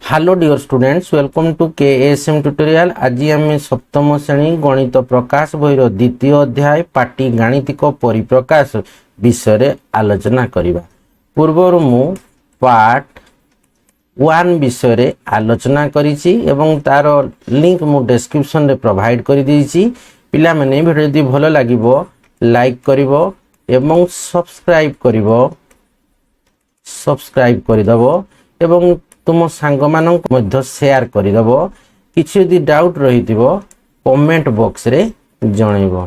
Hello dear students, welcome to KSM tutorial. आज आम सप्तम श्रेणी गणित प्रकाश बहिर द्वितीय अध्याय पाटी गाणितिक परिप्रकाश विषय आलोचना करबा। पूर्वर मु पार्ट 1 विषय आलोचना करिछि एवं तार लिंक मु डिस्क्रिप्शन रे प्रोवाइड कर देछि। पिला माने वीडियो जदि भलो लागिवो लाइक करिवो एवं सब्सक्राइब करिदबो एवं तुम सांग मानक मध्य शेयर करिदबो। किछि यदि डाउट रहितिबो कमेंट बॉक्स रे जणैबो।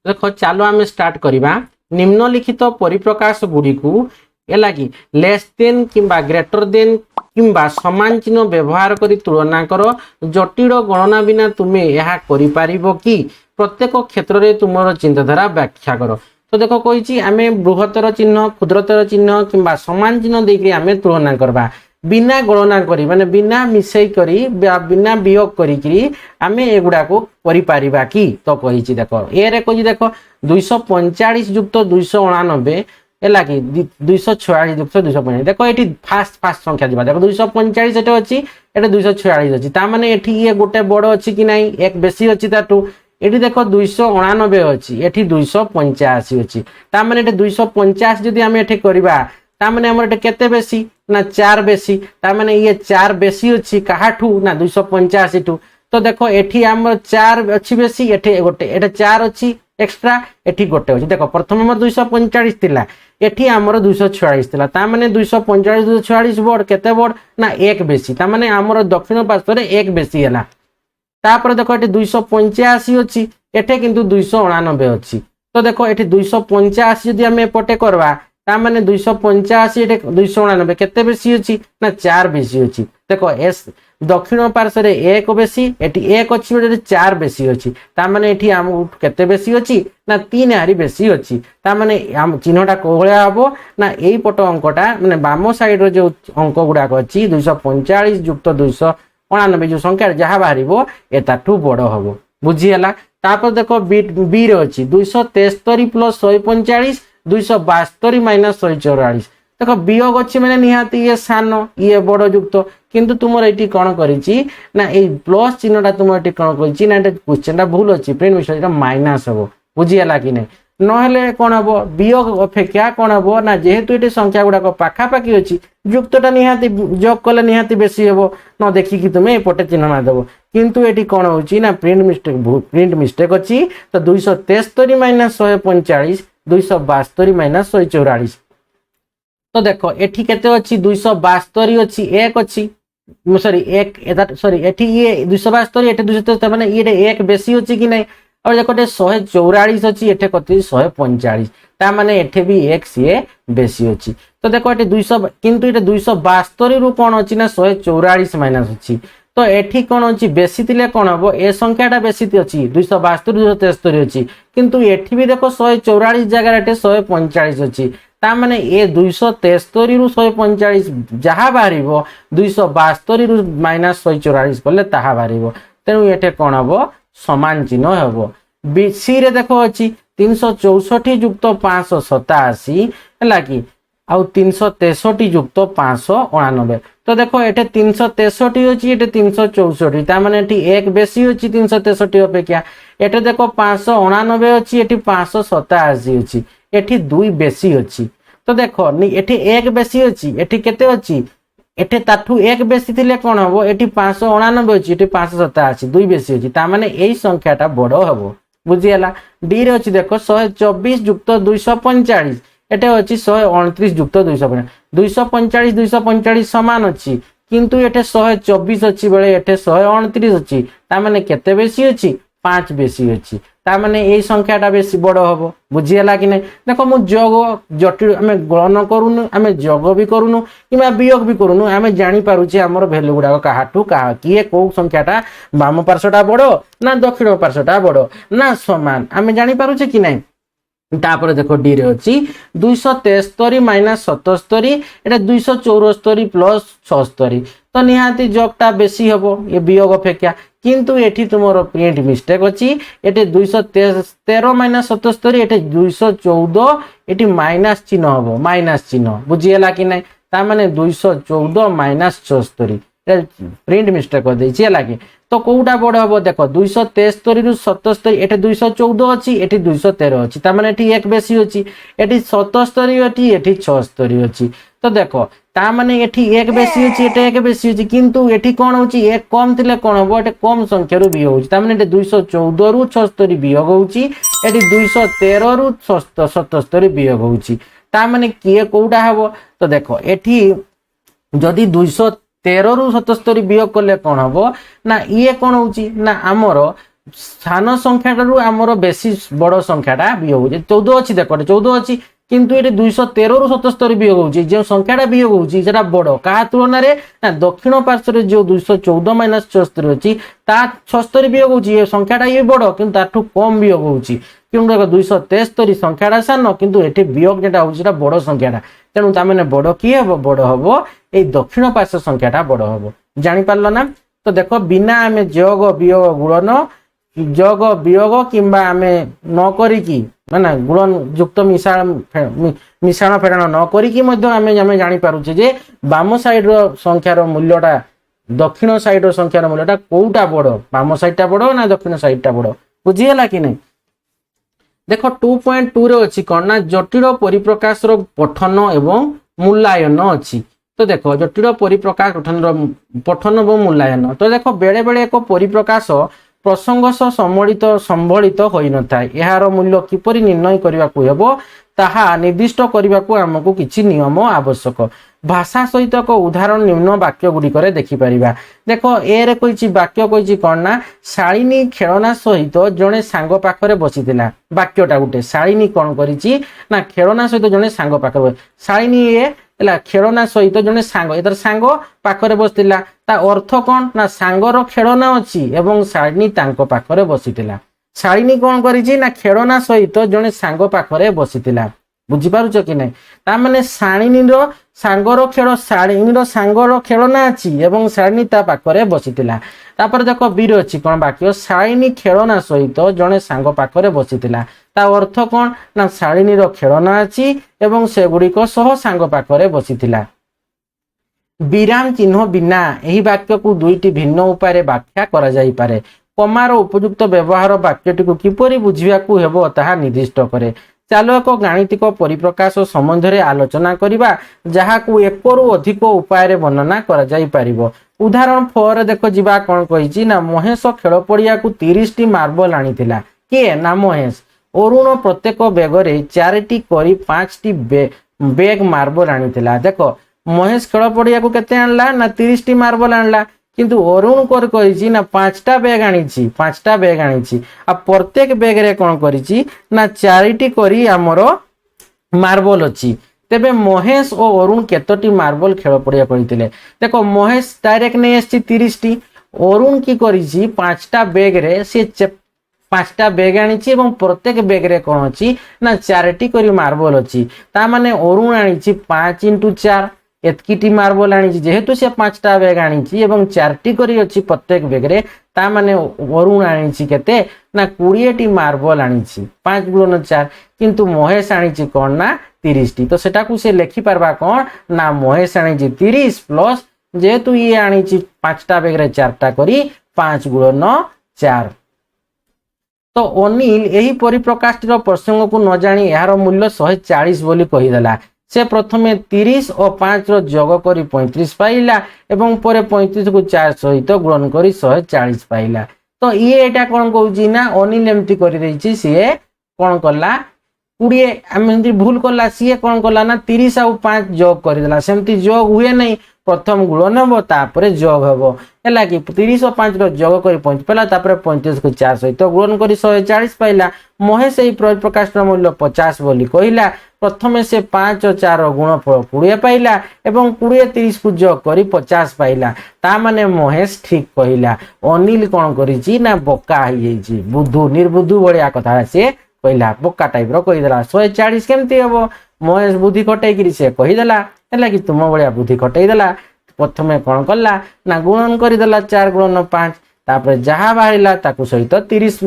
देखो चलो आम स्टार्ट करिबा। निम्नलिखित परिप्रकाश गुडी को एला कि लेस देन किंबा ग्रेटर देन किंबा समान चिन्ह व्यवहार करी तुलना करो। जटिल गणना बिना तुमे यह करि पारिबो कि? प्रत्येक क्षेत्र रे तुमरो चिंताधारा व्याख्या करो। तो देखो कहिछि आमे बृहत्तर चिन्ह, क्षुद्रतर चिन्ह किंबा समान चिन्ह देकरी आमे तुलना करबा। बिना गणना करी माने बिना मिसई करी बिना वियोग करी आमे एगुडा को करि पारिबा कि? तो कहिछि देखो ए रे कहिछि देखो 245 युक्त 289 एला कि 246 युक्त 245। देखो एठी फास्ट संख्या दिबा। देखो 245 एटे अछि, एटे 246 अछि। ता माने एठी ये गोटे बड़ अछि कि नाही? एक बेसी अछि ताटू। एठी देखो 289 अछि, एठी 285 अछि। ता माने एटे 250 जदि आमे एठी करिबा ता माने हमर एटे केते बेसी ना 4 बेसी। ता माने ये 4 बेसी अछि काहाठू ना 285 ठू। तो देखो एठी हमर 4 अछि बेसी, एठी गोटे एटे 4 अछि एक्स्ट्रा, एठी गोटे अछि। देखो प्रथम हमर 245 थिला, एठी हमर 246 थिला। ता माने 245 246 बड केते बड ना 1 बेसी। ता माने हमर दक्षिण पार्श्व रे 1 बेसी हला। तापर देखो एठी 285 अछि, एठे किंतु 289 अछि। तो देखो एठी 285 जदि हम एपटे करबा ता माने 285 एठे 289 केते बेसी अछि ना 4 बेसी अछि। देखो एस दक्षिण पार्श्व रे 1 बेसी, एठी 1 अछि एठी 4 बेसी अछि। ता माने एठी हम केते बेसी अछि ना 3 हारी बेसी अछि। ता माने हम चिन्हटा कोहळा हबो ना एई पट अंकटा माने बाम साइड रो जो अंक गुडा अछि 245 युक्त 289 जो संख्या जहा बाहरिबो एताठू बड़ हबो। बुझी हला। तापर देखो बी रे अछि 273 प्लस 145 272 माइनस 144। देखो वियोग अछि माने निहाती ये सानो ये बड़ युक्त, किंतु तुमर एठी कोन करिछि ना ए प्लस चिन्हटा तुमर एठी कोन करिछि ना एटा क्वेश्चन टा भूल अछि प्रिंट मिस्टेक एटा माइनस हबो। बुझी हला कि नै? नहेले कोन हबो वियोग अपेक्षा कोन हबो ना जेहेतु एठी संख्या गुडा को पाखा पाखी अछि युक्तटा निहाती जोग कले निहाती बेसी हबो। न देखि कि तुमे एपटे चिन्ह ना देबो, किंतु एठी कोन होछि ना प्रिंट मिस्टेक अछि। तो 273 माइनस 145 272 माइनस 144। तो देखो एठी केते अछि 272 अछि 1 अछि सॉरी 1 एदा सॉरी एठी ये 272 एठी 273 माने ये 1 बेसी अछि कि नै? और देखो 144 अछि एठे कति 145। ता माने एठे भी 1 से बेसी अछि। तो देखो एठी 200 किंतु एठे 272 रु कोन अछि ना 144 माइनस अछि। तो एठी कोन अछि बेसी तिले कोन हबो ए संख्याटा बेसी अछि 272 273 अछि, किंतु एठी भी देखो 144 जगह एठे 145 अछि। ता माने ए 273 रु 145 जहा बाहरिबो 272 रु माइनस 144 करले ताहा बाहरिबो। तेनु एठे कोन हबो समान चिन्ह हबो। बी सी रे देखो अछि 364 युक्त 587 हला कि आउ 363 युक्त 589। तो देखो एठे 363 अछि एठे 364। ता माने एठी 1 बेसी अछि 363 अपेक्षा। एठे देखो 589 अछि एठी 587 अछि, एठी 2 बेसी अछि। तो देखो एठी 1 बेसी अछि, एठी केते अछि एठे ताठू 1 बेसी थिले कोन हबो एठी 589 अछि एठी 587 2 बेसी अछि। ता माने एई संख्याटा बड़ हबो। बुझी हला। डी रे अछि देखो 124 युक्त 245 एटे अछि 129 युक्त 245। 245 245 समान अछि, किंतु एठे 124 अछि बेले एठे 129 अछि। ता माने केते बेसी अछि 5 बेसी अछि। ता माने एई संख्याटा बेसी बड़ हबो। बुझी हला कि नै? देखो मु जोग जटिल आमे गणना करूनु, आमे जोग भी करूनु किबा वियोग भी करूनु, आमे जानि पारुछि हमर वैल्यू गुडा काहाठू का किए को संख्याटा बाम पार्श्वटा बड़ ना दक्षिण पार्श्वटा बड़ ना समान आमे जानि पारुछि कि नै? तापर देखो डी रे अछि 273 माइनस 77 एटा 274 प्लस 76। तो निहाती जोगटा बेसी हबो ये वियोग अपेक्षा, किंतु एठी तुमरो प्रिंट मिस्टेक अछि। एटे 213 माइनस 77 एटे 214 एटी माइनस चिन्ह हबो माइनस चिन्ह। बुझी हला कि नै? ता माने 214 माइनस 76 प्रिंट मिस्टेक कर देछि है कि तो कोउटा बड़ हम देख 273 रु 77 एटे 214 अच्छी एटी 213 अच्छी तार एटी एक बेसी अच्छी एटी 77 अच्छी एटी 76 अच्छी तो देख ता माने एठी एक बेसी अछि एटे एक बेसी अछि किंतु एठी कोन होछि एक कम थिले कोन होबो एटे कम संख्या रु वियोग होछि ता माने एटे 214 रु 76 वियोग होछि एठी 213 रु 77 वियोग होछि ता माने किए कोउटा हबो तो देखो एठी जदि 213 रु 77 वियोग करले कोन हबो ना ये कोन होछि ना हमर स्थान संख्याटा रु हमर बेसी बड़ संख्याटा वियोग होछि 14 अछि देखो 14 अछि किंतु ये 213 रु 77 वियोग होछि जे संख्याटा वियोग होछि जेटा बड़ का तुलना रे ना दक्षिण पार्श्व रे जो 214 माइनस 76 अछि ता 76 वियोग होछि ये संख्याटा ये बड़ किंतु ताठू कम वियोग होछि किंतु देखो 273 संख्याटा सान किंतु एठी वियोग जेटा होछि जेटा बड़ संख्याटा तेनु ता माने बड़ की हबो बड़ हबो ए दक्षिण पार्श्व संख्याटा बड़ हबो जानि पारलो ना तो देखो बिना आमे जोग वियोग गुणन जोग वियोग किंबा आमे न करी की ना गुणन युक्त मिश्रण फेराण न करी मध्य आमे जानी पारुछे जे बाम साइड रो संख्यार मूल्यटा दक्षिण साइड रो संख्यार मूल्यटा कोउटा बड़ बाम साइडटा बड़ ना दक्षिण साइडटा बड़ बुझियला कि नै देखो 2.2 रे अछि कोन ना जटिल परिप्रकाश रो पठन एवं मूल्यांकन अछि तो देखो जटिल परिप्रकाश पठन एवं मूल्यांकन तो देखो बेले बेले एक परिप्रकाश प्रसंग सह संबलित होई न थाए यार मूल्य किपरि निर्णय करबा को हेबो ताहा निर्दिष्ट करबा को हमकु किछि नियम आवश्यक भाषा सहित एक उदाहरण निम्न वाक्य गुडी करे देखि परिबा देखो ए रे कहिछि वाक्य कहिछि कोन ना शालिनी खेलना सहित जने सांग पाखरे बसितिला वाक्यटा गुटे शालिनी कोन करिछि ना खेलना सहित जने सांग पाखरे शालिनी ए एला खेलना सहित जने सांग एतर सांग पाखरे बसितिला ता अर्थ कोन ना सांगर खेलना अछि एवं शालिनी तांको पाखरे बसितिला शालिनी कोन करिछि ना खेलना सहित जने सांग पाखरे बसितिला बुझी पारुछ कि नै ता माने शालिनी रो सांगर खेल शालिनी रो सांगर खेलना अछि एवं शालिनी ता पाखरे बसितिला तापर देखो बीर अछि कोन वाक्य शालिनी खेलना सहित जने सांग पाखरे बसितिला ता अर्थ कोन ना शालिनी रो खेलना अछि एवं से गुडी को सह सांग पाखरे बसितिला विराम चिन्ह बिना एही वाक्य को दुईटी भिन्न उपाय व्याख्या करा जाई पारे कमार उपयुक्त व्यवहार वाक्यटी को किपरि बुझिबा को हेबो ताहा निर्दिष्ट करे चलो एक गाणितिक परिप्रकाश संबंध में आलोचना करिबा जहा को एक रु अधिक उपाय रे वर्णना करा जाई परिबो उदाहरण 4 देखो जिबा कोन कहिछि ना महेश खेल पड़िया को 30 टी मार्बल आनीथिला के ना महेश अरुण प्रत्येक बेग रे 4 टी करी 5 टी बेग मार्बल आनीथिला देखो महेश खेल पड़िया को केते आनला ना 30 टी मार्बल आनला किंतु अरुण कर कहिछि ना 5टा बेग आनीछि 5टा बेग आनीछि आ प्रत्येक बेग रे कोन करिछि ना 4टी करी हमरो मार्बल अछि तेबे महेश और अरुण केतोटी मार्बल खेल पड़िया करितिले देखो महेश डायरेक्ट नै आछि 30 टी अरुण की करिछि 5टा बेग रे से 5टा बेग आनीछि एवं प्रत्येक बेग रे कोन अछि ना 4टी करी मार्बल अछि ता माने अरुण आनीछि 5 * 4 एतकीटी मार्बल आनीछि जेहेतु से 5टा बेग आनीछि एवं 4टी करी अछि प्रत्येक बेग रे ता माने अरुण आनीछि केते ना 20टी मार्बल आनीछि 5 * 4 किंतु महेश आनीछि कोन ना 30टी तो सेटा को से लेखि परबा कोन ना महेश आनीछि 30 प्लस जेहेतु ये आनीछि 5टा बेग रे 4टा करी 5 * 4 तो अनिल एही परिप्रकाशटीर प्रसंग को न जानी यार मूल्य 140 बोली कहि देला से प्रथमे 30 और 5 रो जोग करी 35 पाइला एवं परे 35 को 4 सहित गुणन करी 140 पाइला तो ये एटा कोन कहूची ना अनिल एमती करि दैछि सिए कोन कला 20 एमती भूल कला सिए कोन कला ना 30 और 5 जोग करि देला सेमती जोग हुए नहीं प्रथम गुणन हबो तापरे जोग हबो हैला कि 30 और 5 रो जोग करी 5 पाइला तापरे 35 को 4 सहित गुणन करी 140 पाइला महेश एही प्रकाशर मूल्य 50 बोली कहिला प्रथमे से 5 और 4 गुणफल 20 पाइला एवं 20 30 को जोग करी 50 पाइला ता माने महेश ठीक कहिला अनिल कोन करिछि ना बोका होई जैछि बुद्धू निर्बुद्धू बढिया कथा से कहिला बोका टाइप रो कहिदला 140 केमती हबो महेश बुद्धि खटै गिरी से कहिदला हैला कि तुम बढिया बुद्धि खटै देला प्रथमे कोन करला ना गुणन करि देला 4 * 5 तापर जहा बाहिला ताकू सहित 30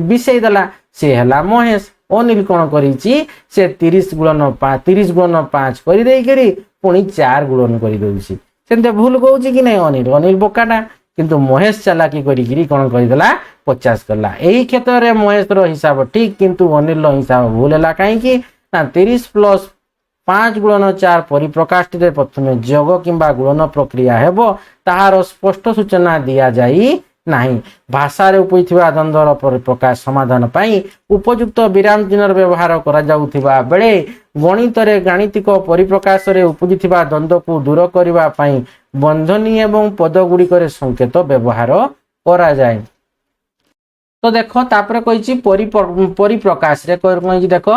बिसै देला से हला महेश अनिल कोन करिछि से 30 * 5 करि देई करी पुनी 4 गुणन करि दउछि ସେମିତି ଭୁଲ କହୁଛି କି ନାଇଁ ଅନିଲ? ଅନିଲ ବୋକାଟା, କିନ୍ତୁ ମହେଶ ଚାଲାକି କରିକିରି କ'ଣ କରିଦେଲା 50 କଲା। ଏହି କ୍ଷେତ୍ରରେ ମହେଶର ହିସାବ ଠିକ, କିନ୍ତୁ ଅନିଲର ହିସାବ ଭୁଲ ହେଲା। କାହିଁକି ନା 30 ପ୍ଲସ୍ 5 ଗୁଣନ 4 ପରିପ୍ରକାଶଟିରେ ପ୍ରଥମେ ଯୋଗ କିମ୍ବା ଗୁଣନ ପ୍ରକ୍ରିୟା ହେବ, ତାହାର ସ୍ପଷ୍ଟ ସୂଚନା ଦିଆଯାଇ ନାହିଁ। ଭାଷାରେ ଉପଜିଥିବା ଦ୍ୱନ୍ଦ୍ୱର ପରିପ୍ରକାଶ ସମାଧାନ ପାଇଁ ଉପଯୁକ୍ତ ବିରାମ ଚିହ୍ନର ବ୍ୟବହାର କରାଯାଉଥିବା ବେଳେ ଗଣିତରେ ଗାଣିତିକ ପରିପ୍ରକାଶରେ ଉପଜିଥିବା ଦ୍ୱନ୍ଦ୍ୱକୁ ଦୂର କରିବା ପାଇଁ ବନ୍ଧନୀ ଏବଂ ପଦଗୁଡ଼ିକରେ ସଂକେତ ବ୍ୟବହାର କରାଯାଏ। ତ ଦେଖ ତାପରେ କହିଛି ପରିପ୍ରକାଶରେ କହିଛି, ଦେଖ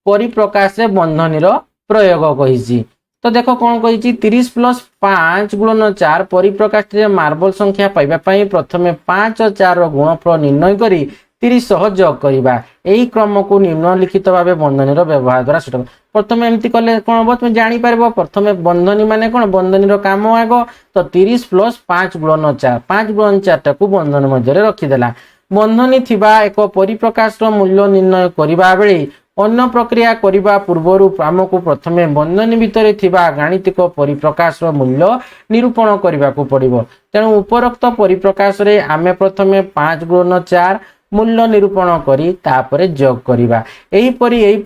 ପରିପ୍ରକାଶରେ ବନ୍ଧନୀର ପ୍ରୟୋଗ କହିଛି। ତ ଦେଖ କ'ଣ କହିଛି, 30 ପ୍ଲସ୍ 5 ଗୁଣନ 4 ପରିପ୍ରକାଶଟିରେ ମାର୍ବଲ ସଂଖ୍ୟା ପାଇବା ପାଇଁ ପ୍ରଥମେ 5 ଓ 4ର ଗୁଣଫଳ ନିର୍ଣ୍ଣୟ କରି 30 ସହ ଯୋଗ କରିବା। ଏହି କ୍ରମକୁ ନିମ୍ନଲିଖିତ ଭାବେ ବନ୍ଧନୀର ବ୍ୟବହାର ଦ୍ୱାରା ସୂଚନା। ପ୍ରଥମେ ଏମିତି କଲେ କ'ଣ ହେବ ତୁମେ ଜାଣିପାରିବ। ପ୍ରଥମେ ବନ୍ଧନୀ ମାନେ କ'ଣ, ବନ୍ଧନୀର କାମ ଆଗ। ତ 30 ପ୍ଲସ୍ 5 ଗୁଣନ 4, 5 ଗୁଣନ 4ଟାକୁ ବନ୍ଧନୀ ମଧ୍ୟରେ ରଖିଦେଲା। ବନ୍ଧନୀ ଥିବା ଏକ ପରିପ୍ରକାଶର ମୂଲ୍ୟ ନିର୍ଣ୍ଣୟ କରିବା ବେଳେ ଅନ୍ୟ ପ୍ରକ୍ରିୟା କରିବା ପୂର୍ବରୁ ଆମକୁ ପ୍ରଥମେ ବନ୍ଧନୀ ଭିତରେ ଥିବା ଗାଣିତିକ ପରିପ୍ରକାଶର ମୂଲ୍ୟ ନିରୂପଣ କରିବାକୁ ପଡ଼ିବ। ତେଣୁ ଉପରୋକ୍ତ ପରିପ୍ରକାଶରେ ଆମେ ପ୍ରଥମେ 5 ଗୁଣନ 4 ମୂଲ୍ୟ ନିରୂପଣ କରି ତାପରେ ଯୋଗ କରିବା। ଏହିପରି ଏହି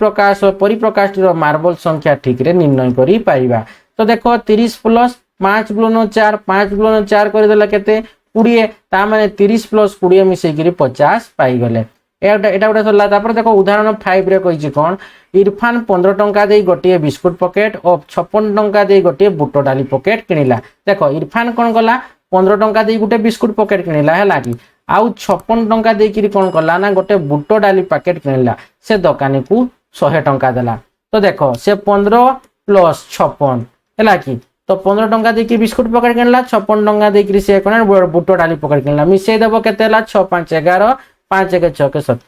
ପରିପ୍ରକାଶଟିର ମାର୍ବଲ ସଂଖ୍ୟା ଠିକରେ ନିର୍ଣ୍ଣୟ କରିପାରିବା। ତ ଦେଖ 30 ପ୍ଲସ୍ 5 ଗୁଣନ 4, 5 ଗୁଣନ 4 କରିଦେଲେ କେତେ 20, ତା ମାନେ 30 ପ୍ଲସ୍ 20 ମିଶେଇକିରି 50 ପାଇଗଲେ। এটা গোটে সরলা। তারপরে দেখো উদাহরণ 5 রে কইছি কোন, ইরফান 15 টঙ্কা দেই গোটিয়ে বিস্কুট পকেট ও 56 টঙ্কা দেই গোটিয়ে বুট ডালি পকেট কিনিলা। দেখো ইরফান কোন কলা, 15 টঙ্কা দেই গোটে বিস্কুট পকেট কিনিলা হেলা কি, আউ 56 টঙ্কা ଦେଇକିରି কোন কলা না গোটে বুট ডালি প্যাকেট কিনিলা। সে দোকানী কু 100 টঙ্কা দেলা। তো দেখো সে 15 প্লস 56 হেলা কি, তো 15 টঙ্কা ଦେଇକି বিস্কুট পকেট কিনিলা, 56 টঙ্কা ଦେଇକିରି সে কোন বুট ডালি পকেট কিনিলা। মিশাই দেব কেতে হেলা 6 5 11, 5 1 6 7,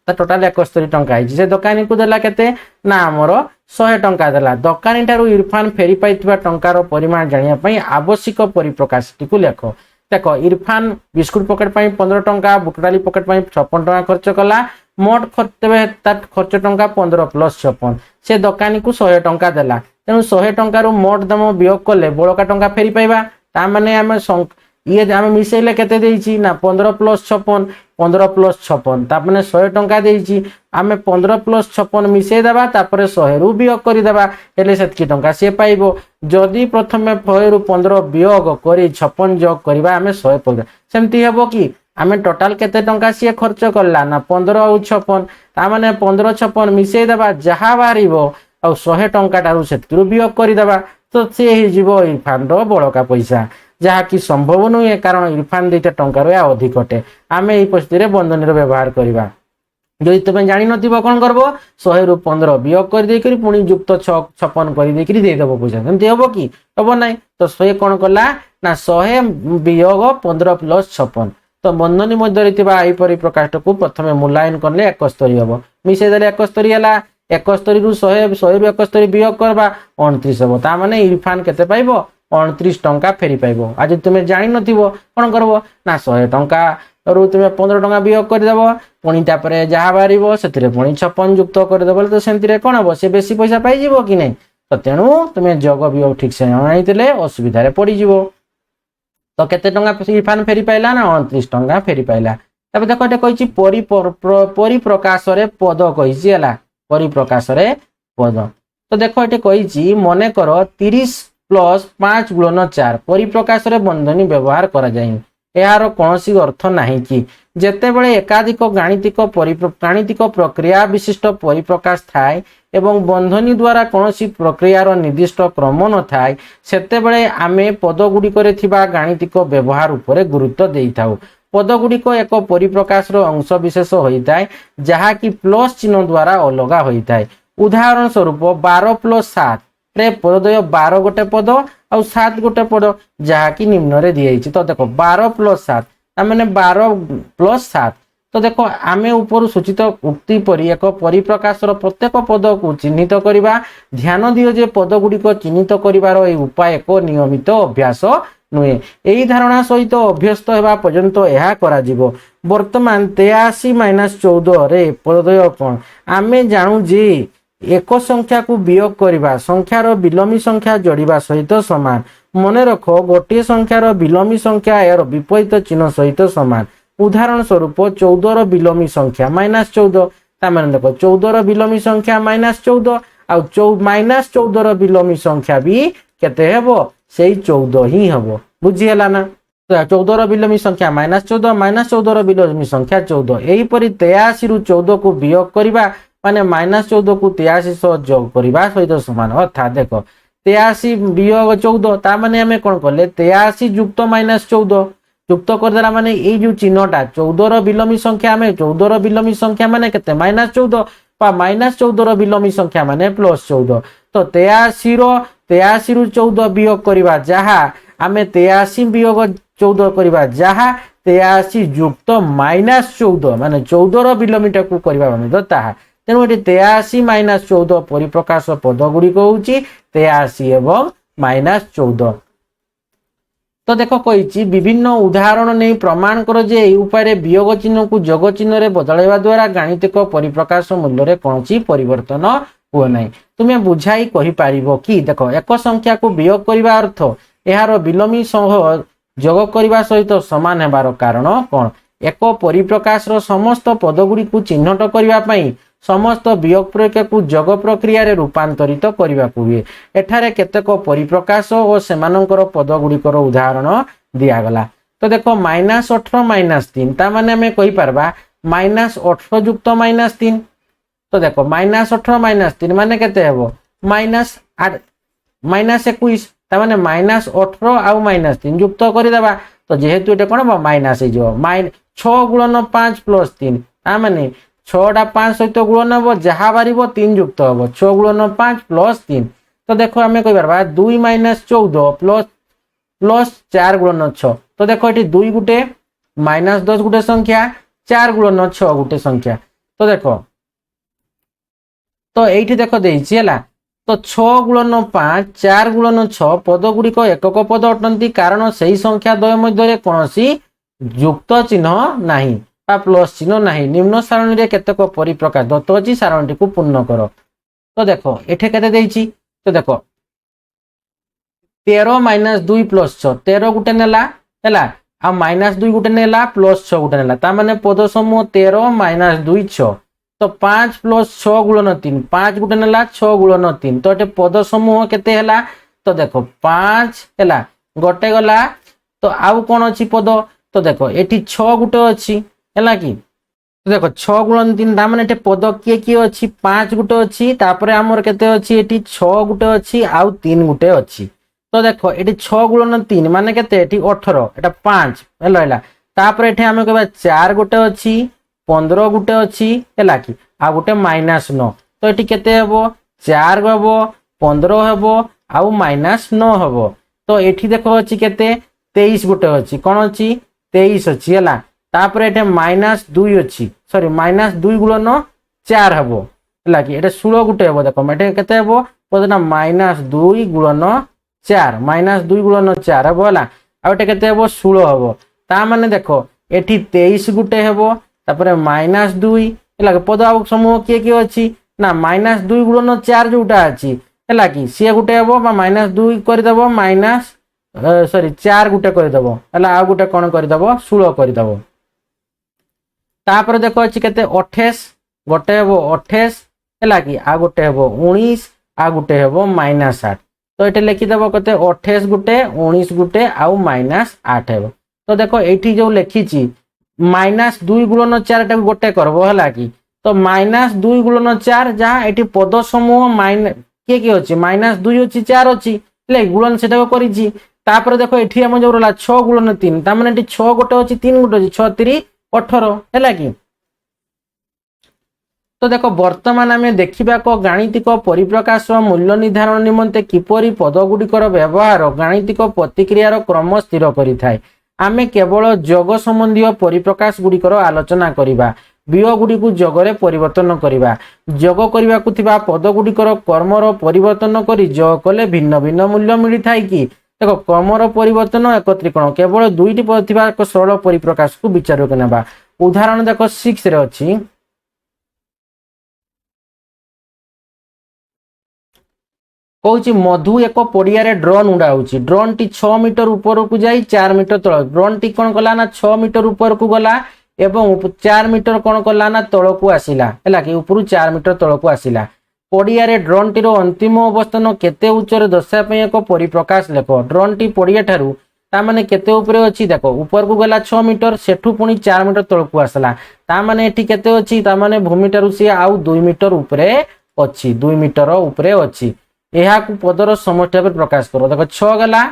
তার টোটাল 71 টঙ্কা হয়েছে। সে দোকানী কু দেলা কেতে না আমার 100 টঙ্কা দেলা। দোকানী ঠারু ইরফান ফেরি পাইଥିବା টঙ্কার পরিমাণ জানিয়া পাই আবশ্যক পরিপ্রকাশটি লেখ। দেখ ইরফান বিস্কুট পকেট পাই 15 টঙ্কা, বুটডালি পকেট পাই 56 টঙ্কা খরচ কলা। মোট তার খরচ টঙ্কা 15 প্লস 56। সে দোকানী কু 100 টঙ্কা দেলা। তেণু 100 টঙ্কার মোট দাম বিয়োগ কলে বড়কা টঙ্কা ফেরি পাইবা। তা মানে আমি ইয়ে আমি মিশাইলে কেতে দেইছি না 15 প্লস 56, 15 প্লস 56, তারপরে 100 টঙ্কা দেইছি। আমি 15 প্লস 56 মিশাই দেবা, তারপরে 100 রু বিয়োগ করে দেবা, হেলে সেতকি টঙ্কা সে পাইব। যদি প্রথমে 100 রু 15 বিয়োগ করে 56 যোগ করিবা, আমি 100 পাইবা। সেমতি হবো কি, আমি টোটাল কেতে টঙ্কা সে খরচ করলা না 15 আর 56, তার মানে 15 56 মিশাই দেবা, যাহা বাহারিব আর 100 টঙ্কাটারু সেতকি বিয়োগ করে দেবা। তো সে হইଯିବ ইরফানর বড়কা পয়সা, ଯାହାକି ସମ୍ଭବ ନୁହେଁ କାରଣ ଇରଫାନ 2ଟା ଟଙ୍କାରୁ ଅଧିକ ଅଟେ। ଆମେ ଏହି ପରିସ୍ଥିତିରେ ବନ୍ଧନୀର ବ୍ୟବହାର କରିବା। ଯଦି ତୁମେ ଜାଣିନଥିବ କ'ଣ କରିବ, 100 ରୁ 15 ବିୟୋଗ କରିଦେଇକରି ପୁଣି ଯୁକ୍ତ 56 କରିଦେଇକରି ଦେଇଦେବ ପଇସା। ସେମିତି ହବ କି? ହବ ନାହିଁ। ତ ସେ କ'ଣ କଲା ନା 100 ବିୟୋଗ 15 ପ୍ଲସ୍ 56। ତ ବନ୍ଧନୀ ମଧ୍ୟରେ ଥିବା ଏହିପରି ପ୍ରକାଶଟିକୁ ପ୍ରଥମେ ମୂଲ୍ୟାୟନ କଲେ 71 ହବ। ମିଶାଇ ଦେଲେ 71 ହେଲା। 71 ରୁ 100 ରୁ 71 ବିୟୋଗ କରିବା 29 ହବ। ତା ମାନେ ଇରଫାନ କେତେ ପାଇବ? 29 ଟଙ୍କା ଫେରି ପାଇବ। ଆଉ ଯଦି ତୁମେ ଜାଣିନଥିବ କ'ଣ କରିବ ନା 100 ଟଙ୍କାରୁ ତୁମେ 15 ଟଙ୍କା ବିୟୋଗ କରିଦେବ, ପୁଣି ତାପରେ ଯାହା ବାହାରିବ ସେଥିରେ ପୁଣି 56 ଯୁକ୍ତ କରିଦେବ। ତ ସେମିତିରେ କ'ଣ ହବ, ସେ ବେଶୀ ପଇସା ପାଇଯିବ କି ନାହିଁ? ତ ତେଣୁ ତୁମେ ଯୋଗ ବିୟୋଗ ଠିକ୍ ସେ ଜଣାଇଥିଲେ ଅସୁବିଧାରେ ପଡ଼ିଯିବ। ତ କେତେ ଟଙ୍କା ଇରଫାନ ଫେରି ପାଇଲା ନା 29 ଟଙ୍କା ଫେରି ପାଇଲା। ତାପରେ ଦେଖ ଏଠି କହିଛି ପରିପ୍ରକାଶରେ ପଦ କହିଛି ହେଲା, ପରିପ୍ରକାଶରେ ପଦ। ତ ଦେଖ ଏଠି କହିଛି ମନେକର 30 ପ୍ଲସ୍ 5 ଗୁଣନ 4 ପରିପ୍ରକାଶରେ ବନ୍ଧନୀ ବ୍ୟବହାର କରାଯାଏ। ଏହାର କୌଣସି ଅର୍ଥ ନାହିଁ କି ଯେତେବେଳେ ଏକାଧିକ ଗାଣିତିକ ପ୍ରକ୍ରିୟା ବିଶିଷ୍ଟ ପରିପ୍ରକାଶ ଥାଏ ଏବଂ ବନ୍ଧନୀ ଦ୍ୱାରା କୌଣସି ପ୍ରକ୍ରିୟାର ନିର୍ଦ୍ଦିଷ୍ଟ କ୍ରମ ନଥାଏ, ସେତେବେଳେ ଆମେ ପଦଗୁଡ଼ିକରେ ଥିବା ଗାଣିତିକ ବ୍ୟବହାର ଉପରେ ଗୁରୁତ୍ୱ ଦେଇଥାଉ। ପଦଗୁଡ଼ିକ ଏକ ପରିପ୍ରକାଶର ଅଂଶ ବିଶେଷ ହୋଇଥାଏ, ଯାହାକି ପ୍ଲସ୍ ଚିହ୍ନ ଦ୍ୱାରା ଅଲଗା ହୋଇଥାଏ। ଉଦାହରଣ ସ୍ୱରୂପ 12 ପ୍ଲସ୍ 7 ପଦଦ୍ୱୟ 12 ଗୋଟେ ପଦ ଆଉ 7 ଗୋଟେ ପଦ, ଯାହାକି ନିମ୍ନରେ ଦିଆଯାଇଛି। ତ ଦେଖ 12 ପ୍ଲସ୍ 7 ତାମାନେ 12 ପ୍ଲସ୍ 7। ତ ଦେଖ ଆମେ ଉପରୁ ସୂଚିତ ଉକ୍ତି ପରି ଏକ ପରିପ୍ରକାଶର ପ୍ରତ୍ୟେକ ପଦକୁ ଚିହ୍ନିତ କରିବା। ଧ୍ୟାନ ଦିଅ ଯେ ପଦଗୁଡ଼ିକ ଚିହ୍ନିତ କରିବାର ଏହି ଉପାୟ ଏକ ନିୟମିତ ଅଭ୍ୟାସ ନୁହେଁ। ଏହି ଧାରଣା ସହିତ ଅଭ୍ୟସ୍ତ ହେବା ପର୍ଯ୍ୟନ୍ତ ଏହା କରାଯିବ। ବର୍ତ୍ତମାନ 83 - 14 ରେ ପଦଦ୍ୱୟ କ'ଣ? ଆମେ ଜାଣୁ ଯେ एक संख्या को वियोग करवा संख्यार विलोमी संख्या जोड़ा सहित सामान। मन रख गोटे संख्यार विलोमी संख्या यार विपरीत चिन्ह सहित सामान। उदाहरण स्वरूप 14 विलोमी संख्या -14 तार देख 14 विलोमी संख्या -14 आउ -14 विलोमी संख्या भी केते हेबो सेई 14 ही हेबो। बुझीगला ना। 14 विलोमी संख्या -14 -14 विलोमी संख्या 14 एहीपरि 83 रु 14 को वियोग करवा माने -14 को 83 सह जोग करवा सहित समान। अर्थात देख 83 वियोग 14 ता माने हमें कोन करले 83 युक्त -14 युक्त करदेला माने ए जो चिन्हटा 14 विलोमी संख्या में 14 विलोमी संख्या माने केते -14 पा -14 विलोमी संख्या माने +14। तो 83 रु 14 वियोग करवा जहा आमे 83 वियोग 14 करवा जहा 83 युक्त -14 माने 14 विलोमीटा को करवा माने ताहा। तेणु ये 83 -14 परिप्रकाश पद गुड़िक हूँ 83 एवं -14। तो देख कही विभिन्न उदाहरण नहीं प्रमाण कर जे उपाय वियोग चिन्ह को जोग चिन्ह रे बदलवा द्वारा गाणितिक परिप्रकाश मूल्य रे कौन परिवर्तन हुए ना। तुम्हें बुझाई कहि पारिबो कि देख एक संख्या को वियोग करने अर्थ यार विलोमी सह जोग करने सहित समान हेबार कारण कौन। एक परिप्रकाश समस्त पद गुड़ी को चिन्हट करने समस्त वियोग प्रक्रिया को जोग प्रक्रिया रे रूपांतरित करने को हुए। एठारे केतेक परिप्रकाश और सेमानंकर पद गुड़िकर उदाहरण दिगला। तो देख -18 -3 ता माने हमें कहि पारबा -18 युक्त -3। तो देख -18 -3 माने केते हेबो -21 ता माने -18 आउ -3 युक्त कर देबा। तो जेहेतु एटा कोन माइनस हे जो 6 गुणन 5 + 3 ता माने 6 5 सहित गुणन हम जहाँ बार 3 युक्त हम 6 गुणन 5 + 3। तो देखो आम कही पार 2 - 14 प्लस 4 गुणन 6। तो देखो ये 2 गुटे -10 गुटे संख्या 4 गुणन 6 गुटे संख्या। तो देखो तो ये देख देला तो 6 गुणन 5 4 गुणन 6 पद गुड़िक एकक पद अटंती कारण से ही संख्या द्वय मध्य कौन युक्त चिन्ह नहीं प्लस चिन्ह नहीं। निम्न सारणी रे केतेक परिप्रकाश दत्त अछि सारणी को पूर्ण कर। तो देखो एठे केते देइछि। तो देखो 13 - 2 + 6 13 गुटे नेला हैला आ -2 गुटे नेला +6 गुटे नेला ता माने पद समूह 13 - 2 6। तो 5 + 6 गुणन 3 5 गुटे नेला 6 गुणन 3। तो एटे पद समूह केते हैला। तो देखो 5 हैला गोटे गला। तो आउ कोन अछि पद। तो देखो एठी 6 गुटे अछि हैला कि। तो देखो 6 गुणन 3 ता माने एटे पद किए किए अछि 5 गुटे अछि तापरे हमर केते अछि एठी 6 गुटे अछि आउ 3 गुटे अछि। तो देखो एठी 6 गुणन 3 माने केते एठी 18 एटा 5 हैला तापरे एठी हम कहबा 4 गुटे अछि 15 गुटे अछि हैला कि आ गुटे -9। तो एठी केते हेबो 4 हेबो 15 हेबो आउ -9 हेबो। तो एठी देखो अछि केते 23 गुटे अछि कोन अछि 23 अछि हैला तापर एठे -2 अछि सॉरी -2 गुणन 4 हेबो हैला कि एठे 16 गुटे हेबो। देखो एठे केते हेबो पदना -2 गुणन 4 -2 गुणन 4 हेबो हैला आ एठे केते हेबो 16 हेबो। ता माने देखो एठी 23 गुटे हेबो तापर -2 हैला पद आ समूह किए किए अछि ना -2 गुणन 4 जोटा अछि हैला कि सी गुटे हेबो बा -2 कर देबो सॉरी 4 गुटे कर देबो हैला आ गुटे कोन कर देबो 16 कर देबो। तापर देखो अछि केते 28 गोटे हेबो 28 हैला कि आ गोटे हेबो 19 आ गोटे हेबो -8। तो एटे लिखि देबो कते 28 गुटे 19 गुटे आउ -8 हेबो। तो देखो एठी जो लिखि छी -2 गुणन 4 टा गोटे करबो हैला कि। तो -2 गुणन 4 जहां एठी पद समूह के के अछि -2 अछि 4 अछि ले गुणन सेटा करि छी। तापर देखो एठी हम जो रहला 6 गुणन 3 ता माने एठी 6 गोटे अछि 3 गोटे अछि 6 3 18 हैला कि। तो देखो वर्तमान आम देखा गाणितिक परिप्रकाश मूल्य निर्धारण निमंते किपरि पद गुड़िकर व्यवहार गाणितिक प्रतिक्रियार क्रम स्थिर करिथाय। आमे केवल जोग संबंधी परिप्रकाश गुड़िकर आलोचना करिबा। वियोग गुड़िक जोगरे परिवर्तन करिबा। जोग करिबा को थिबा पद गुड़िकर कर्मर परिवर्तन करी जोग कले भिन्न भिन्न मूल्य मिलिथाय कि। देखो क्रमर परिवर्तन एकत्रीकरण केवल दुईटी पद थिबा एक सरल परिप्रकाश को विचार को नेबा। उदाहरण देखो 6 रे अछि। कौची मधु एक पड़िया ड्रोन उड़ाऊँगी ड्रोन टी 6 मीटर ऊपर को जाई 4 मीटर तल ड्रोन टी कौन कला ना 6 मीटर ऊपर को गला एवं 4 मीटर कौन कला ना तल को आसिला है कि ऊपर 4 मीटर तल को आसिला पड़िया ड्रोन टीर अंतिम अवस्थान केते उच्चर दर्शापी एक परिप्रकाश लेख ड्रोन टी पड़िया ठारू ताने केते उपरे अच्छी देख ऊपर को गला 6 मीटर सेठू पुणी 4 मीटर तल को आसला ताने एठी केते अच्छी ताने भूमि ठारू सी आउ 2 मीटर उपरे अच्छी 2 मीटर उपरे अच्छी यह पदर समष्टि भाव प्रकाश कर देख 6 गला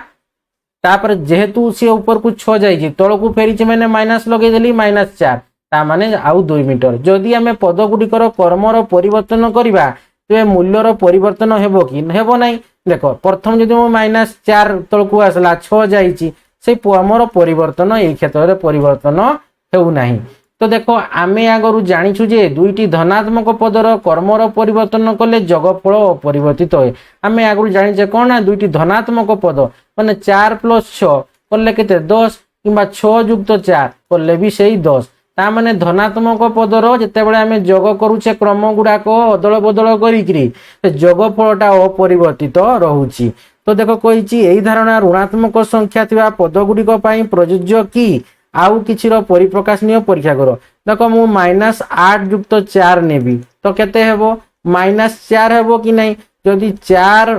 तापर जेहेतु सी ऊपर को 6 जाइए तल को फेरी मैंने माइनस लगेदेली -4 ताने आउ 2 मीटर जदि आम पद गुड़िकर कर्मर परिवर्तन करवा तेज मूल्यर परिवर्तन हेबो कि हेबो नहीं देख प्रथम जदि मो -4 तल को आसला 6 जाइए से आमर परिवर्तन यही क्षेत्र में परिवर्तन हेउ नहीं तो देखो आम आगु जाचु जे दुईटी धनात्मक पदर कर्मर परिवर्तन कले जगफल अपरिवर्तित हुए आम आगु जाचे कौन ना दुईटी धनात्मक पद माने 4 + 6 कले केते 10 किंबा 6 + 4 कले भी सही 10 ता माने धनात्मक पदर जितेबाला आम जग करुचे क्रम गुड़ाक अदल बदल करी जगफलटा अपरिवर्तित रोचे तो देख कही यही धारणा ऋणात्मक संख्या थिबा पद गुड़िक प्रযোज्य कि आउ किसी परिप्रकाश नियो परीक्षा कर देख मु -8 + 4 नेबी तो केते हेबो -4 हेबो कि नहीं जदि 4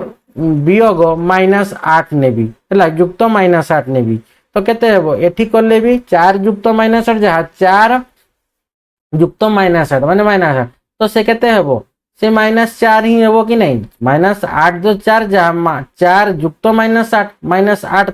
वियोग -8 नेबी है युक्त -8 नेबी तो केते हेबो एठी करले भी 4 युक्त -8 जहाँ 4 युक्त -8 माने -8 तो से केते हेबो से -4 ही हेबो कि नहीं -8 जो 4 जहाँ 4 युक्त -8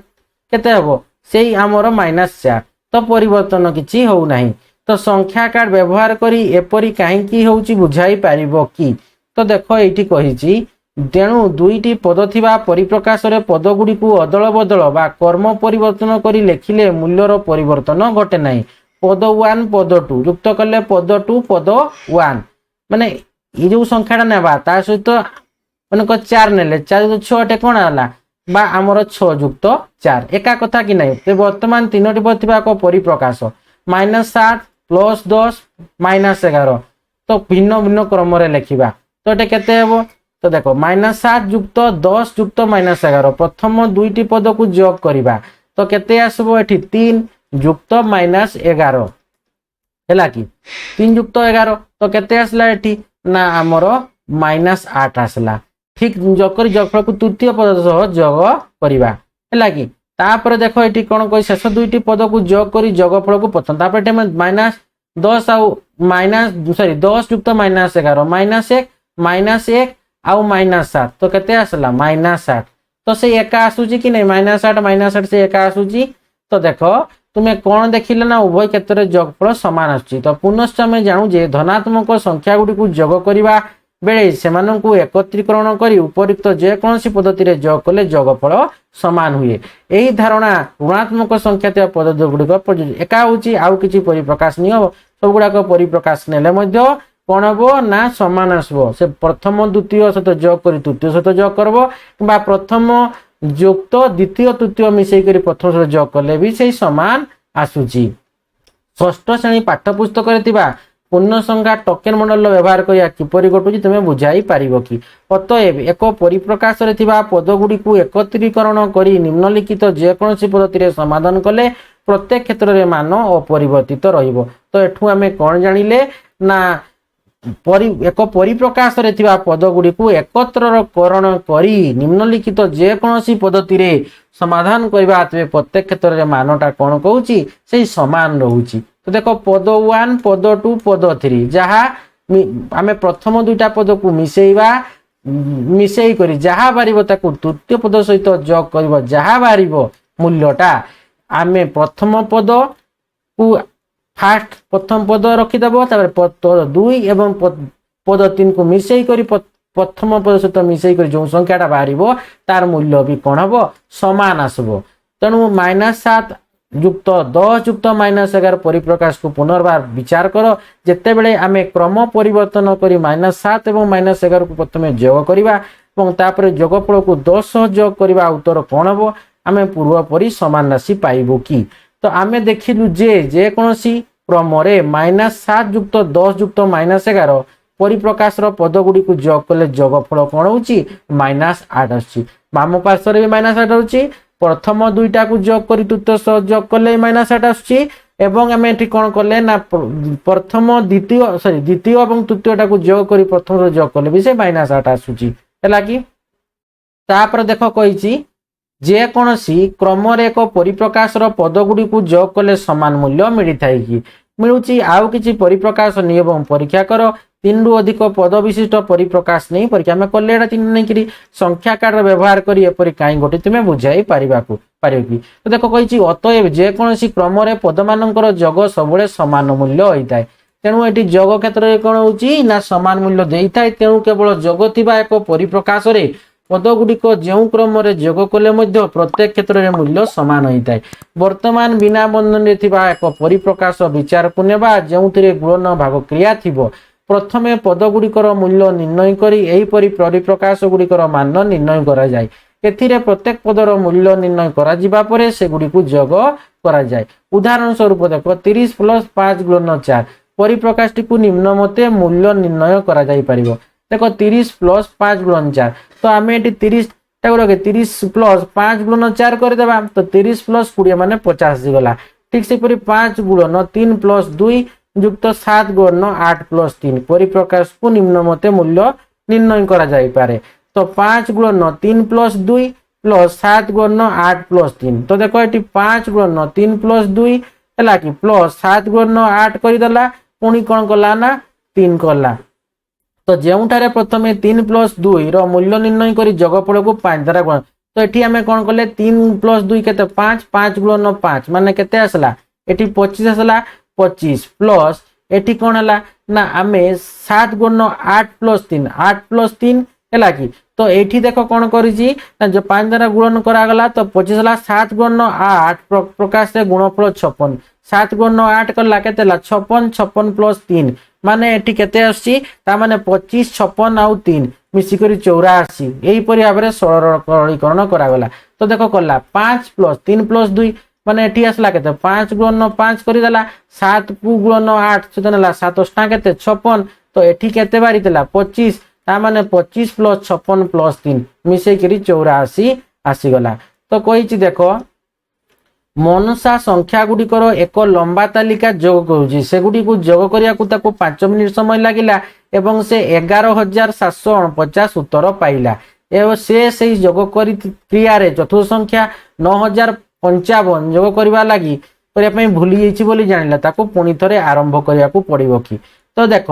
केते हेबो से आमर -4 तो परिवर्तन किछि हो नहीं तो संख्या कार्ड व्यवहार करी एपरी कहीं होउची बुझाई पारिबो कि तो देखो एठी कहिछि तेणु दुईटी पद थिबा परिप्रकाश रे पद गुडी को अदल बदल बा कर्म परिवर्तन करी लेखिले मूल्यर परिवर्तन घटे नहीं पद 1 पद 2 युक्त कले पद 2 पद 1 माने ये जो संख्याटा नेबा ता सहित माने को 4 नेले 4 6 टे कोन आला बा आमर 6 युक्त 4 एका कथा कि नहीं तो वर्तमान तीनोटी पद परिप्रकाश -7 + 10 -11 तो भिन्न भिन्न क्रम रे लेखिबा तो एटे केते हेबो तो देखो -7 युक्त 10 युक्त -11 प्रथम दुईटी पद को जोग करिबा तो केते आसबो एठी 3 युक्त -11 हैला कि 3 युक्त 11 तो केते आसला एठी ना आमर -8 आसला ठीक जकर जगफल को तृतीय पद सह जोग करिबा हैला कि तापर देखो एठी कोन कोइ शेष दुईटी पद को जोग करी जगफल को प्रथम तापर एठी -10 आउ -10 युक्त -11 -1 आउ -7 तो केते आसला -8 तो से एका आसुची कि नहीं -8 से एका आसुची तो देखो तुम्हें कौन देखिले ना उभय क्षेत्र में जोगफल समान आसुची तो पुनश्च आम जानू जे धनात्मक संख्या गुडी को जोग करिबा बेले सेमानंकु एकत्रीकरण करी उपयुक्त जेकोसी पद्धति रे जोग कले जोगफल समान हुए यही धारणा ऋणात्मक संख्या थिबा पद गुडी एका होची आउ किछि परिप्रकाश नियो सब गुडा परिप्रकाश नेले मध्य कौन हम ना समान आसबो से प्रथम द्वितीय सहित जोग कर तृतीय सहित जोग करब कि प्रथम युक्त द्वितीय तृतीय मिसई कर प्रथम सहित जोग कले भी से समान आसुची षष्ठ श्रेणी पाठ्यपुस्तक पूर्ण संख्या टोकेन मॉडल व्यवहार करिया किपरि घटुची तुमे बुझाई पारिबो कि अतएव एक परिप्रकाश रे थिबा पद गुडी को एकत्रीकरण करी निम्नलिखित जेकोसी पद्धति रे समाधान कले प्रत्येक क्षेत्र रे मान अपरिवर्तित रहिबो तो एठू आमे कोन जानिले ना एक परिप्रकाश रे थिबा पद गुडी को एकत्रीकरण करी निम्नलिखित जेकोसी पद्धति रे समाधान करबा तबे प्रत्येक क्षेत्र रे मानटा कोन कहूची सेही समान रहूची तो देखो पद 1 पद 2 पद 3 जहा आमे प्रथम दुईटा पद को मिसेई करी जहा बारिबो ताकू तृतीय पद सहित जोग करबो जहा बारिबो मूल्यटा आमे प्रथम पद को फास्ट प्रथम पद रखी देबो तापर पद 2 एवं पद 3 को मिसेई करी प्रथम पद सहित मिसेई करी जो संख्याटा बारिबो तार मूल्य भी कोन हबो समान आसबो तेणु -7 युक्त 10 युक्त -11 परिप्रकाश को पुनर्बार विचार करो जेते बेले आमे क्रम परिवर्तन करी -7 एवं -11 को प्रथमे जोग करिबा एवं तापर जोगफल को 10 सह जोग करिबा उत्तर कोन हबो आमे पूर्व परि समान राशि पाइबो कि तो आमे देखिलु जे कोनोसी क्रम रे -7 युक्त 10 युक्त -11 ପରିପ୍ରକାଶର ପଦ ଗୁଡ଼ିକୁ ଯୋଗ କଲେ ଯୋଗଫଳ କ'ଣ ହେଉଛି -8 ଆସୁଛି। ବାମ ପାର୍ଶ୍ୱରେ ବି -8 ହେଉଛି। ପ୍ରଥମ ଦୁଇଟାକୁ ଯୋଗ କରି ତୃତୀୟ ସହ ଯୋଗ କଲେ -8 ଆସୁଛି। ଏବଂ ଆମେ ଏଠି କ'ଣ କଲେ ନା ଦ୍ୱିତୀୟ ଏବଂ ତୃତୀୟଟାକୁ ଯୋଗ କରି ପ୍ରଥମ ଯୋଗ କଲେ ବି ସେ -8 ଆସୁଛି ହେଲା କି। ତାପରେ ଦେଖ କହିଛି ଯେକୌଣସି କ୍ରମରେ ଏକ ପରିପ୍ରକାଶର ପଦ ଗୁଡ଼ିକୁ ଯୋଗ କଲେ ସମାନ ମୂଲ୍ୟ ମିଳିଥାଏ କି? ମିଳୁଛି। ଆଉ କିଛି ପରିପ୍ରକାଶ ନିୟମ ପରୀକ୍ଷା କର। 3ରୁ ଅଧିକ ପଦ ବିଶିଷ୍ଟ ପରିପ୍ରକାଶ ନେଇ ପରୀକ୍ଷା ଆମେ କଲେ ଏଇଟା 3 ନେଇକିରି ସଂଖ୍ୟା କାର୍ଡର ବ୍ୟବହାର କରି ଏପରି କାହିଁ ଗୋଟେ ତୁମେ ବୁଝାଇ ପାରିବ କି? ତ ଦେଖ କହିଛି ଅତଏବ ଯେକୌଣସି କ୍ରମରେ ପଦମାନଙ୍କର ଯୋଗ ସବୁବେଳେ ସମାନ ମୂଲ୍ୟ ହୋଇଥାଏ। ତେଣୁ ଏଠି ଯୋଗ କ୍ଷେତ୍ରରେ କ'ଣ ହେଉଛି ନା ସମାନ ମୂଲ୍ୟ ଦେଇଥାଏ। ତେଣୁ କେବଳ ଯୋଗ ଥିବା ଏକ ପରିପ୍ରକାଶରେ ପଦ ଗୁଡ଼ିକ ଯେଉଁ କ୍ରମରେ ଯୋଗ କଲେ ମଧ୍ୟ ପ୍ରତ୍ୟେକ କ୍ଷେତ୍ରରେ ମୂଲ୍ୟ ସମାନ ହୋଇଥାଏ। ବର୍ତ୍ତମାନ ବିନା ବନ୍ଧନରେ ଥିବା ଏକ ପରିପ୍ରକାଶ ବିଚାରକୁ ନେବା ଯେଉଁଥିରେ ଗୁଣନ ଭାଗ କ୍ରିୟା ଥିବ। ପ୍ରଥମେ ପଦ ଗୁଡ଼ିକର ମୂଲ୍ୟ ନିର୍ଣ୍ଣୟ କରି ଏହିପରି ପରିପ୍ରକାଶ ଗୁଡ଼ିକର ମାନ ନିର୍ଣ୍ଣୟ କରାଯାଏ। ଏଥିରେ ପ୍ରତ୍ୟେକ ପଦର ମୂଲ୍ୟ ନିର୍ଣ୍ଣୟ କରାଯିବା ପରେ ସେଗୁଡ଼ିକୁ ଯୋଗ କରାଯାଏ। ଉଦାହରଣ ସ୍ୱରୂପ ଦେଖ 30 + 5 ଗୁଣନ 4 ପରିପ୍ରକାଶଟିକୁ ନିମ୍ନ ମତେ ମୂଲ୍ୟ ନିର୍ଣ୍ଣୟ କରାଯାଇପାରିବ। ଦେଖ 30 + 5 ଗୁଣନ 4 ତ ଆମେ ଏଠି 30 30 + 5 ଗୁଣନ 4 କରିଦେବା ତ 30 + 20 ମାନେ 50 ହେଇଗଲା। ଠିକ୍ ସେପରି 5 ଗୁଣନ 3 + 2 ଯୁକ୍ତ 7 ଗୁଣନ 8 + 3 ପରିପ୍ରକାଶକୁ ନିମ୍ନ ମତେ ମୂଲ୍ୟ ନିର୍ଣ୍ଣୟ କରାଯାଇପାରେ। ତ 5 ଗୁଣନ 3 + 2 + 7 ଗୁଣନ 8 + 3 ତ ଦେଖ ଏଠି 5 ଗୁଣନ 3 + 2 ହେଲା କି +7 ଗୁଣନ 8 କରିଦେଲା ପୁଣି କ'ଣ କଲା ନା 3 କଲା। ତ ଯେଉଁଠାରେ ପ୍ରଥମେ 3 + 2 ର ମୂଲ୍ୟ ନିର୍ଣ୍ଣୟ କରି ଯୋଗଫଳକୁ 5 ଦ୍ୱାରା ଗୁଣ ତ ଏଠି ଆମେ କ'ଣ କଲେ 3 + 2 କେତେ 5 5 ଗୁଣନ 5 ମାନେ କେତେ ଆସିଲା ଏଠି 25 ଆସିଲା 25 ପ୍ଲସ୍ ଏଠି କ'ଣ ହେଲା ନା ଆମେ 7 ଗୁଣନ 8 + 3 8 + 3 ହେଲା କି। ତ ଏଠି ଦେଖ କ'ଣ କରିଛି ନା ଯୋଉ 5 ଦ୍ୱାରା ଗୁଣନ କରାଗଲା ତ 25 ହେଲା 7 ଗୁଣନ 8 ପ୍ରକାଶରେ ଗୁଣଫଳ 56 7 ଗୁଣନ 8 କଲା କେତେ ହେଲା 56 56 + 3 ମାନେ ଏଠି କେତେ ଆସୁଛି ତା ମାନେ 25 56 ଆଉ 3 ମିଶିକରି 84 ଏହିପରି ଭାବରେ ସରଳୀକରଣ କରାଗଲା। ତ ଦେଖ କଲା 5 + 3 + 2 ମାନେ ଏଠି ଆସିଲା କେତେ 5 ଗୁଣନ 5 କରିଦେଲା 7 କୁ ଗୁଣନ 8 ସେତ ନେଲା 7 କେତେ 56 ତ ଏଠି କେତେ ବାହାରିଥିଲା 25 ତା ମାନେ 25 + 56 + 3 ମିଶେଇକିରି 84 ଆସିଗଲା। ତ କହିଛି ଦେଖ ମନସା ସଂଖ୍ୟା ଗୁଡ଼ିକର ଏକ ଲମ୍ବା ତାଲିକା ଯୋଗ କରୁଛି। ସେଗୁଡ଼ିକୁ ଯୋଗ କରିବାକୁ ତାକୁ 5 ମିନିଟ୍ ସମୟ ଲାଗିଲା ଏବଂ ସେ 11,749 ଉତ୍ତର ପାଇଲା। ଏବଂ ସେ ସେଇ ଯୋଗ କ୍ରିୟାରେ ଚତୁର୍ଥ ସଂଖ୍ୟା 9,055 ଯୋଗ କରିବା ପାଇଁ ଭୁଲି ଯାଇଛି ବୋଲି ଜାଣିଲା ତାକୁ ପୁଣି ଥରେ ଆରମ୍ଭ କରିବାକୁ ପଡ଼ିବ କି? ତ ଦେଖ